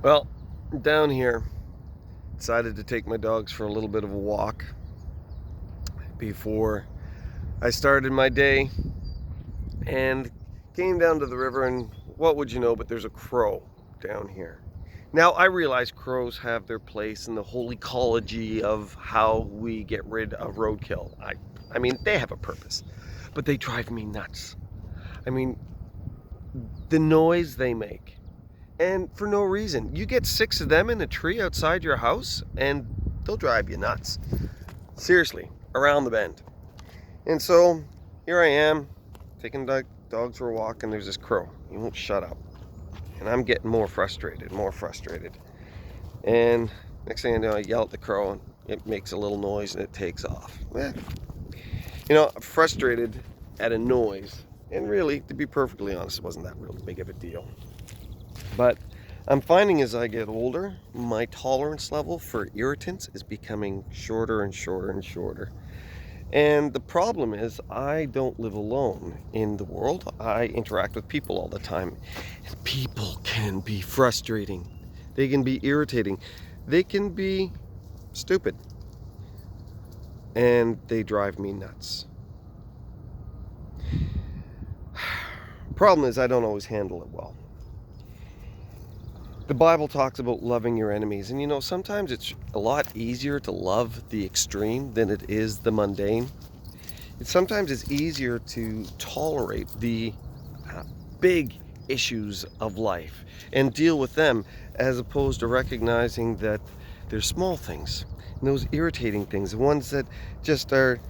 Well, down here, decided to take my dogs for a little bit of a walk before I started my day and came down to the river, and what would you know, but there's a crow down here. Now, I realize crows have their place in the whole ecology of how we get rid of roadkill. I mean, they have a purpose, but they drive me nuts. I mean, the noise they make. And for no reason. You get 6 of them in a tree outside your house and they'll drive you nuts. Seriously, around the bend. And so here I am, taking the dogs for a walk, and there's this crow. He won't shut up. And I'm getting more frustrated. And next thing I know, I yell at the crow and it makes a little noise and it takes off. I'm frustrated at a noise. And really, to be perfectly honest, it wasn't that real big of a deal. But I'm finding as I get older, my tolerance level for irritants is becoming shorter and shorter and shorter. And the problem is I don't live alone in the world. I interact with people all the time. And people can be frustrating. They can be irritating. They can be stupid. And they drive me nuts. Problem is I don't always handle it well. The Bible talks about loving your enemies, and sometimes it's a lot easier to love the extreme than it is the mundane. Sometimes it's easier to tolerate the big issues of life and deal with them, as opposed to recognizing that there's small things and those irritating things, the ones that just are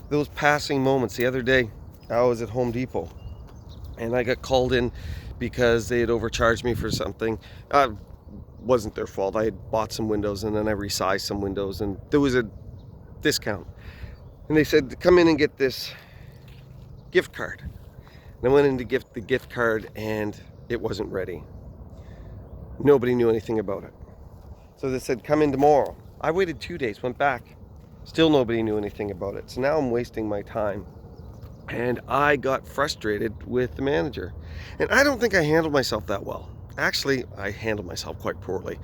those passing moments. The other day I was at Home Depot and I got called in because they had overcharged me for something. Wasn't their fault. I had bought some windows and then I resized some windows and there was a discount. And they said, come in and get this gift card. And I went in to gift the gift card and it wasn't ready. Nobody knew anything about it. So they said, come in tomorrow. I waited 2 days, went back. Still nobody knew anything about it. So now I'm wasting my time. And I got frustrated with the manager. And I don't think I handled myself that well. Actually, I handled myself quite poorly.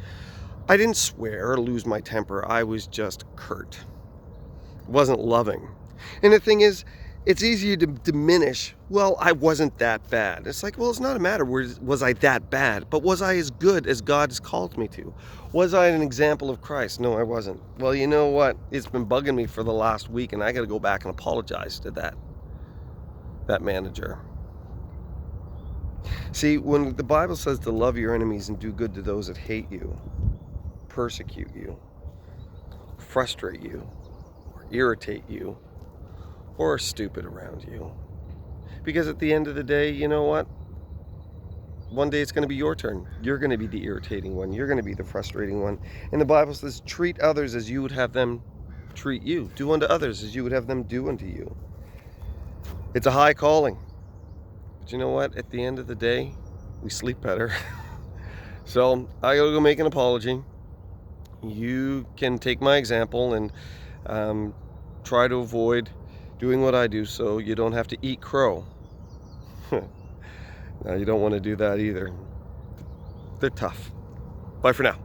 I didn't swear or lose my temper. I was just curt. It wasn't loving. And the thing is, it's easier to diminish, well, I wasn't that bad. It's like, well, it's not a matter, was I that bad? But was I as good as God has called me to? Was I an example of Christ? No, I wasn't. Well, you know what? It's been bugging me for the last week, and I got to go back and apologize to that manager. See, when the Bible says to love your enemies and do good to those that hate you, persecute you, frustrate you, or irritate you, or are stupid around you. Because at the end of the day, you know what? One day it's going to be your turn. You're going to be the irritating one. You're going to be the frustrating one. And the Bible says, treat others as you would have them treat you. Do unto others as you would have them do unto you. It's a high calling. But you know what? At the end of the day, we sleep better. So I gotta go make an apology. You can take my example and try to avoid doing what I do so you don't have to eat crow. Now, you don't want to do that either. They're tough. Bye for now.